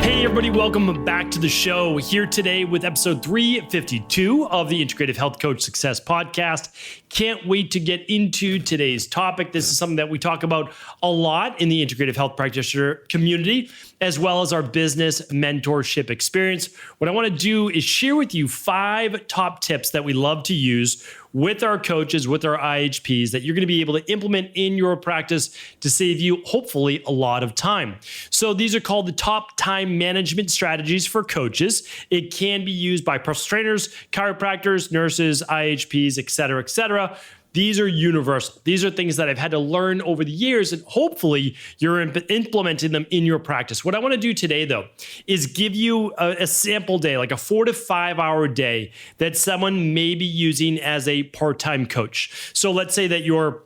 Hey everybody, welcome back to the show. Here today with episode 352 of the Integrative Health Coach Success Podcast. Can't wait to get into today's topic. This is something that we talk about a lot in the Integrative Health Practitioner community, as well as our business mentorship experience. What I want to do is share with you 5 top tips that we love to use with our coaches, with our IHPs, that you're going to be able to implement in your practice to save you, hopefully, a lot of time. So these are called the top time management strategies for coaches. It can be used by personal trainers, chiropractors, nurses, IHPs, et cetera, et cetera. These are universal. These are things that I've had to learn over the years, and hopefully you're implementing them in your practice. What I want to do today, though, is give you a sample day, like a 4 to 5 hour day that someone may be using as a part-time coach. So let's say that you're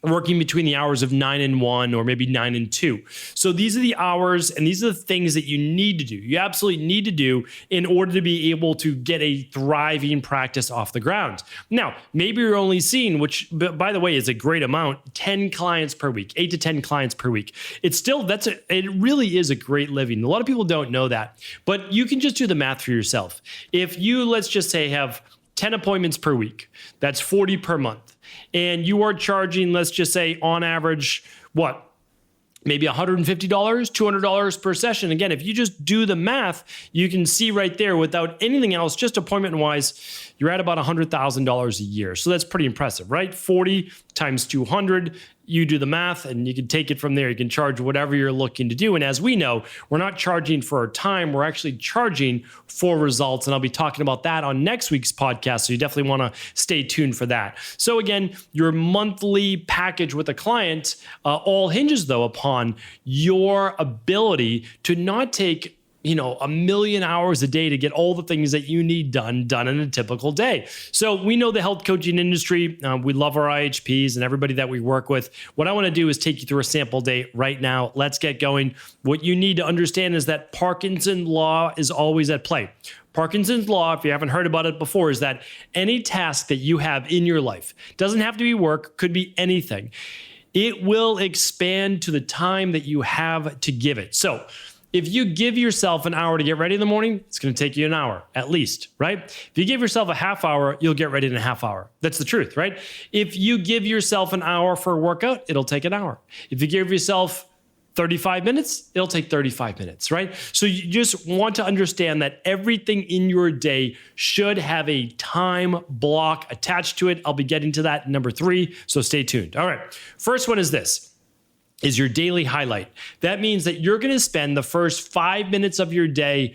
working between the hours of 9 and 1 or maybe 9 and 2. So these are the hours and these are the things that you need to do. You absolutely need to do in order to be able to get a thriving practice off the ground. Now, maybe you're only seeing, which by the way is a great amount, 10 clients per week, 8 to 10 clients per week. It's still, it really is a great living. A lot of people don't know that, but you can just do the math for yourself. If you, let's just say, have 10 appointments per week, that's 40 per month. And you are charging, let's just say on average, what? Maybe $150, $200 per session. Again, if you just do the math, you can see right there without anything else, just appointment wise, you're at about $100,000 a year. So that's pretty impressive, right? 40 times 200, you do the math and you can take it from there. You can charge whatever you're looking to do. And as we know, we're not charging for our time. We're actually charging for results. And I'll be talking about that on next week's podcast. So you definitely want to stay tuned for that. So again, your monthly package with a client all hinges though upon your ability to not take a million hours a day to get all the things that you need done in a typical day. So we know the health coaching industry. We love our IHPs and everybody that we work with. What I want to do is take you through a sample day right now. Let's get going. What you need to understand is that Parkinson's law is always at play. Parkinson's law, if you haven't heard about it before, is that any task that you have in your life, doesn't have to be work, could be anything. It will expand to the time that you have to give it. So if you give yourself an hour to get ready in the morning, it's going to take you an hour at least, right? If you give yourself a half hour, you'll get ready in a half hour. That's the truth, right? If you give yourself an hour for a workout, it'll take an hour. If you give yourself 35 minutes, it'll take 35 minutes, right? So you just want to understand that everything in your day should have a time block attached to it. I'll be getting to that number 3, so stay tuned. All right, first one is this. Is your daily highlight. That means that you're going to spend the first 5 minutes of your day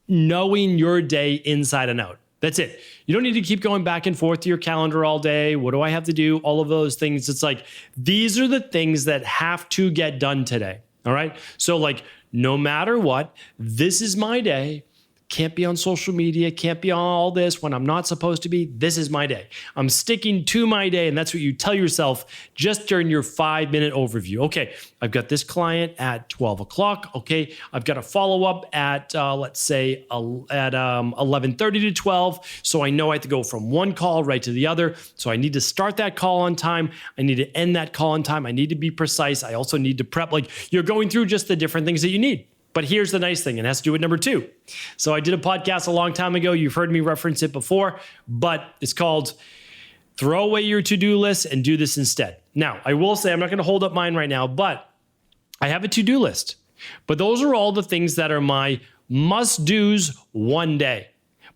knowing your day inside and out. That's it. You don't need to keep going back and forth to your calendar all day. What do I have to do? All of those things. It's like, these are the things that have to get done today. All right. So like, no matter what, this is my day. Can't be on social media, can't be on all this when I'm not supposed to be. This is my day. I'm sticking to my day. And that's what you tell yourself just during your 5-minute overview. Okay, I've got this client at 12 o'clock. Okay, I've got a follow-up at, let's say, at 11:30 to 12. So I know I have to go from one call right to the other. So I need to start that call on time. I need to end that call on time. I need to be precise. I also need to prep. Like, you're going through just the different things that you need. But here's the nice thing, it has to do with number 2. So I did a podcast a long time ago. You've heard me reference it before, but it's called Throw Away Your To-Do List and Do This Instead. Now, I will say I'm not going to hold up mine right now, but I have a to-do list. But those are all the things that are my must-dos one day.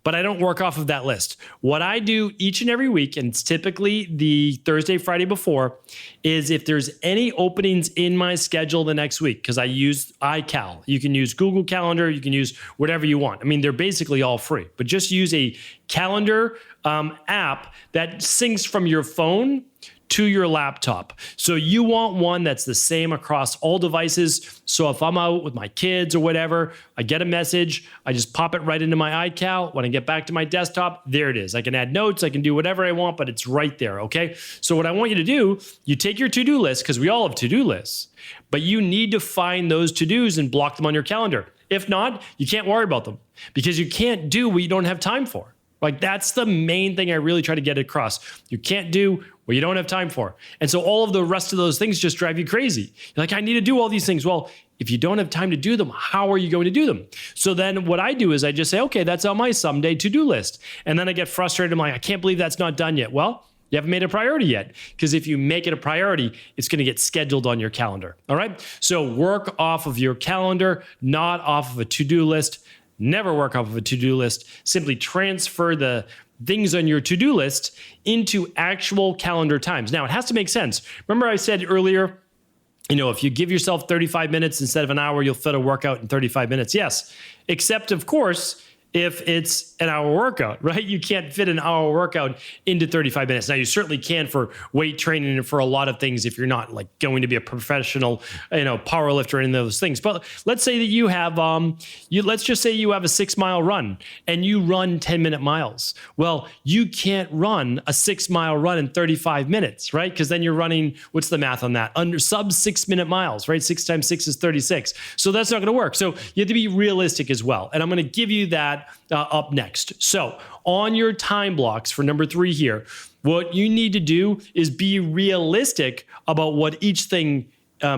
But I don't work off of that list. What I do each and every week, and it's typically the Thursday, Friday before, is if there's any openings in my schedule the next week, because I use iCal. You can use Google Calendar. You can use whatever you want. I mean, they're basically all free, but just use a calendar app that syncs from your phone to your laptop. So you want one that's the same across all devices. So if I'm out with my kids or whatever, I get a message, I just pop it right into my iCal. When I get back to my desktop, there it is. I can add notes, I can do whatever I want, but it's right there, okay? So what I want you to do, you take your to-do list, because we all have to-do lists, but you need to find those to-dos and block them on your calendar. If not, you can't worry about them because you can't do what you don't have time for. Like, that's the main thing I really try to get across. You can't do Well, you don't have time for. And so all of the rest of those things just drive you crazy. You're like, I need to do all these things. Well, if you don't have time to do them, how are you going to do them? So then what I do is I just say, okay, that's on my someday to-do list. And then I get frustrated. I'm like, I can't believe that's not done yet. Well, you haven't made it a priority yet, because if you make it a priority, it's going to get scheduled on your calendar. All right. So work off of your calendar, not off of a to-do list. Never work off of a to-do list. Simply transfer the things on your to-do list into actual calendar times. Now, it has to make sense. Remember I said earlier, if you give yourself 35 minutes instead of an hour, you'll fit a workout in 35 minutes. Yes, except of course, if it's an hour workout, right? You can't fit an hour workout into 35 minutes. Now, you certainly can for weight training and for a lot of things if you're not like going to be a professional, power lifter and those things. But let's say that you have, let's just say you have a 6-mile run and you run 10-minute miles. Well, you can't run a 6-mile run in 35 minutes, right? Because then you're running, what's the math on that? Under sub 6-minute miles, right? 6 times 6 is 36. So that's not going to work. So you have to be realistic as well. And I'm going to give you that up next. So on your time blocks for number 3 here, what you need to do is be realistic about what each thing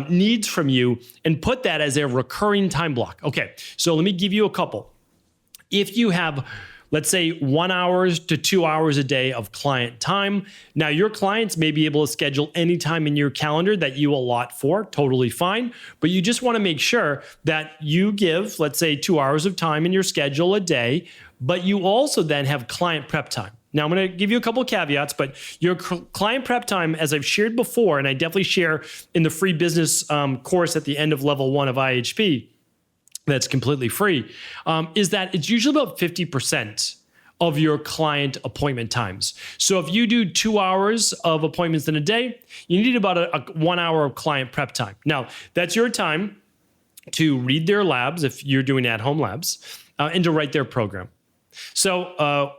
needs from you and put that as a recurring time block. Okay, so let me give you a couple. If you have, let's say, 1 hour to 2 hours a day of client time. Now, your clients may be able to schedule any time in your calendar that you allot for, totally fine. But you just want to make sure that you give, let's say, 2 hours of time in your schedule a day, but you also then have client prep time. Now, I'm going to give you a couple of caveats, but your client prep time, as I've shared before, and I definitely share in the free business course at the end of level 1 of IHP, that's completely free, is that it's usually about 50% of your client appointment times. So if you do 2 hours of appointments in a day, you need about a 1 hour of client prep time. Now, that's your time to read their labs, if you're doing at-home labs, and to write their program. So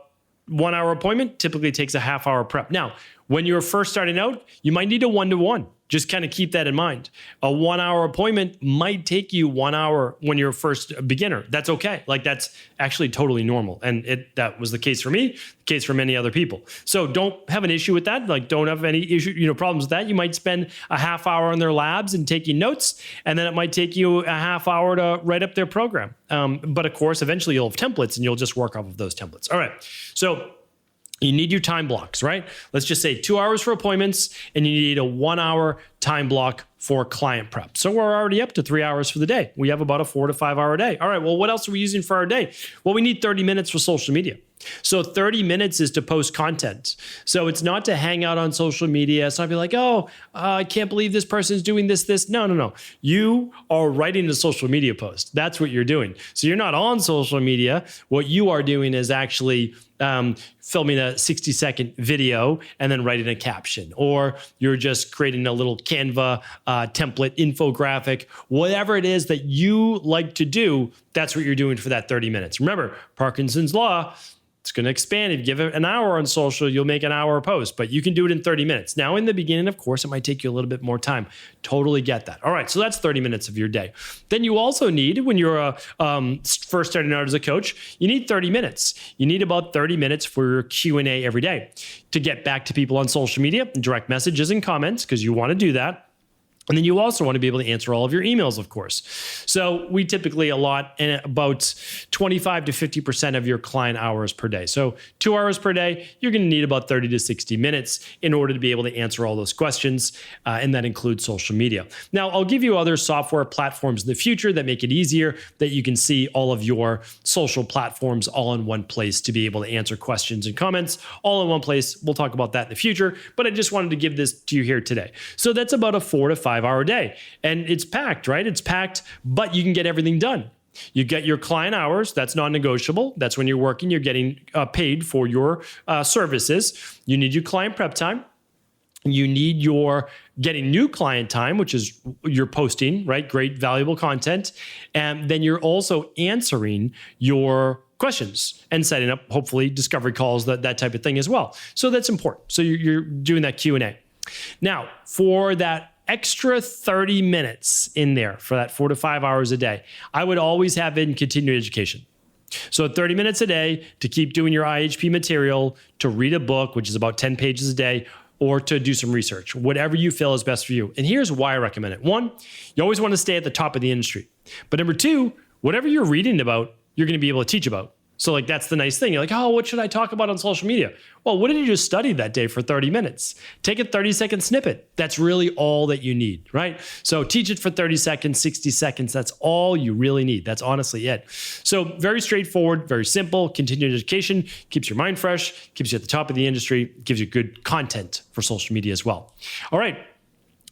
1 hour appointment typically takes a half-hour prep. Now, when you're first starting out, you might need a 1-to-1. Just kind of keep that in mind. A 1 hour appointment might take you 1 hour when you're first a beginner. That's okay. Like, that's actually totally normal. And that was the case for me, the case for many other people. So don't have an issue with that. Like, don't have any issue, problems with that. You might spend a half hour on their labs and taking notes, and then it might take you a half hour to write up their program. But of course, eventually you'll have templates and you'll just work off of those templates. All right. So you need your time blocks, right? Let's just say 2 hours for appointments, and you need a 1 hour time block for client prep. So we're already up to 3 hours for the day. We have about a 4 to 5 hour day. All right, well, what else are we using for our day? Well, we need 30 minutes for social media. So 30 minutes is to post content. So it's not to hang out on social media. So I'd be like, I can't believe this person's doing this. No. You are writing a social media post. That's what you're doing. So you're not on social media. What you are doing is actually filming a 60-second video and then writing a caption, or you're just creating a little Canva template infographic, whatever it is that you like to do. That's what you're doing for that 30 minutes. Remember, Parkinson's law, it's going to expand. If you give it an hour on social, you'll make an hour post, but you can do it in 30 minutes. Now, in the beginning, of course, it might take you a little bit more time. Totally get that. All right, so that's 30 minutes of your day. Then you also need, when you're first starting out as a coach, you need 30 minutes. You need about 30 minutes for your Q&A every day to get back to people on social media, direct messages and comments, because you want to do that. And then you also want to be able to answer all of your emails, of course. So we typically allot about 25 to 50% of your client hours per day. So 2 hours per day, you're going to need about 30 to 60 minutes in order to be able to answer all those questions. And that includes social media. Now, I'll give you other software platforms in the future that make it easier, that you can see all of your social platforms all in one place to be able to answer questions and comments all in one place. We'll talk about that in the future, but I just wanted to give this to you here today. So that's about a 4 to 5 hour day. And it's packed, right? It's packed, but you can get everything done. You get your client hours. That's non-negotiable. That's when you're working, you're getting paid for your services. You need your client prep time. You need your getting new client time, which is your posting, right? Great, valuable content. And then you're also answering your questions and setting up, hopefully, discovery calls, that type of thing as well. So that's important. So you're doing that Q&A. Now, for that extra 30 minutes in there for that 4 to 5 hours a day, I would always have in continuing education. So 30 minutes a day to keep doing your IHP material, to read a book, which is about 10 pages a day, or to do some research, whatever you feel is best for you. And here's why I recommend it. One, you always want to stay at the top of the industry. But number two, whatever you're reading about, you're going to be able to teach about. So like, that's the nice thing. You're like, oh, what should I talk about on social media? Well, what did you just study that day for 30 minutes? Take a 30-second snippet. That's really all that you need, right? So teach it for 30 seconds, 60 seconds. That's all you really need. That's honestly it. So very straightforward, very simple. Continued education keeps your mind fresh, keeps you at the top of the industry, gives you good content for social media as well. All right.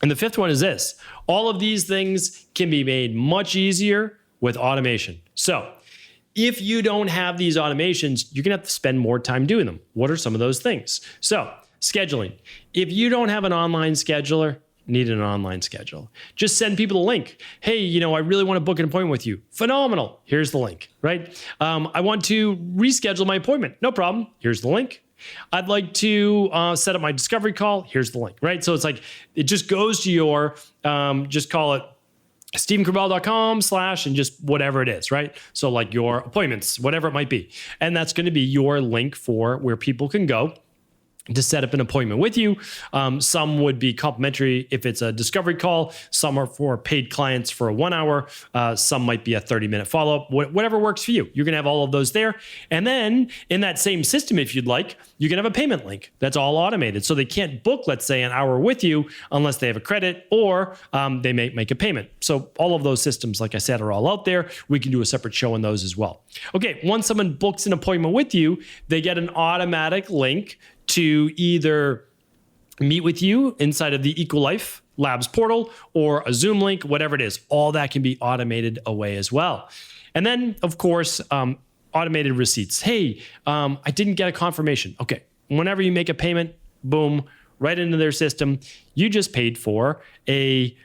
And the fifth one is this. All of these things can be made much easier with automation. So if you don't have these automations, you're going to have to spend more time doing them. What are some of those things? So scheduling. If you don't have an online scheduler, need an online schedule. Just send people a link. Hey, I really want to book an appointment with you. Phenomenal. Here's the link, right? I want to reschedule my appointment. No problem. Here's the link. I'd like to set up my discovery call. Here's the link, right? So it's like, it just goes to your, just call it StephenCabral.com/ and just whatever it is, right? So like your appointments, whatever it might be. And that's going to be your link for where people can go to set up an appointment with you. Some would be complimentary if it's a discovery call. Some are for paid clients for a 1 hour. Some might be a 30-minute follow-up, whatever works for you. You're going to have all of those there. And then in that same system, if you'd like, you can have a payment link that's all automated. So they can't book, let's say, an hour with you unless they have a credit or they may make a payment. So all of those systems, like I said, are all out there. We can do a separate show on those as well. Okay, once someone books an appointment with you, they get an automatic link to either meet with you inside of the EcoLife Labs portal or a Zoom link, whatever it is. All that can be automated away as well. And then, of course, automated receipts. Hey, I didn't get a confirmation. Okay, whenever you make a payment, boom, right into their system. You just paid for a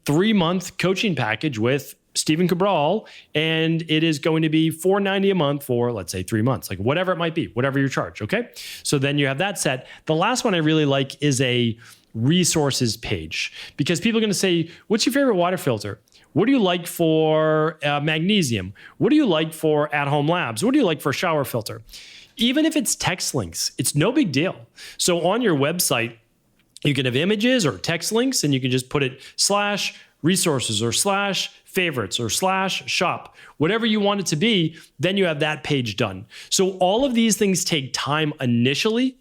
3-month coaching package with Stephen Cabral, and it is going to be $490 a month for, let's say, 3 months, like whatever it might be, whatever your charge. Okay. So then you have that set. The last one I really like is a resources page, because people are going to say, what's your favorite water filter? What do you like for magnesium? What do you like for at-home labs? What do you like for a shower filter? Even if it's text links, it's no big deal. So on your website, you can have images or text links, and you can just put it /resources or /favorites or /shop, whatever you want it to be, then you have that page done. So all of these things take time initially,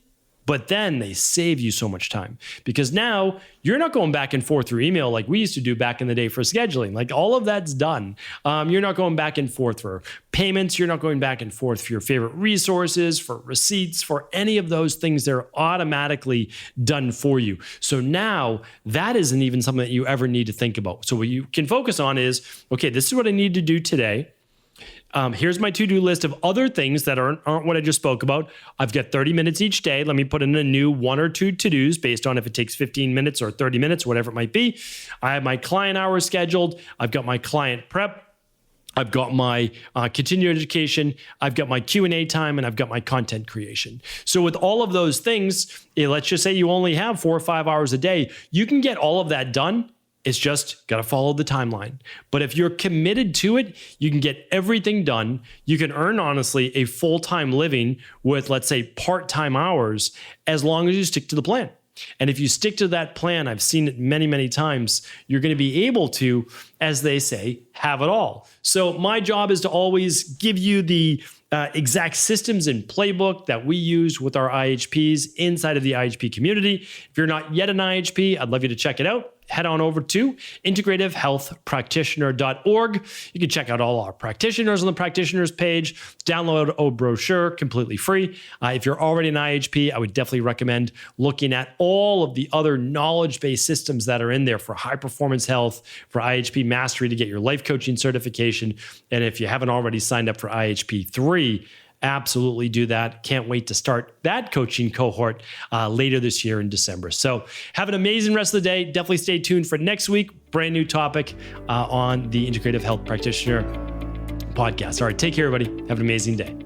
but then they save you so much time, because now you're not going back and forth through email like we used to do back in the day for scheduling. Like all of that's done. You're not going back and forth for payments. You're not going back and forth for your favorite resources, for receipts, for any of those things. They're automatically done for you. So now that isn't even something that you ever need to think about. So what you can focus on is, okay, this is what I need to do today. Here's my to-do list of other things that aren't what I just spoke about. I've got 30 minutes each day. Let me put in a new 1 or 2 to-dos based on if it takes 15 minutes or 30 minutes, whatever it might be. I have my client hours scheduled. I've got my client prep. I've got my continuing education. I've got my Q&A time, and I've got my content creation. So with all of those things, let's just say you only have 4 or 5 hours a day. You can get all of that done. It's just got to follow the timeline. But if you're committed to it, you can get everything done. You can earn, honestly, a full-time living with, let's say, part-time hours, as long as you stick to the plan. And if you stick to that plan, I've seen it many, many times, you're going to be able to, as they say, have it all. So my job is to always give you the exact systems and playbook that we use with our IHPs inside of the IHP community. If you're not yet an IHP, I'd love you to check it out. Head on over to integrativehealthpractitioner.org. You can check out all our practitioners on the practitioners page, download a brochure completely free. If you're already an IHP, I would definitely recommend looking at all of the other knowledge-based systems that are in there for high performance health, for IHP mastery to get your life coaching certification. And if you haven't already signed up for IHP 3, absolutely do that. Can't wait to start that coaching cohort later this year in December. So have an amazing rest of the day. Definitely stay tuned for next week. Brand new topic on the Integrative Health Practitioner podcast. All right, take care, everybody. Have an amazing day.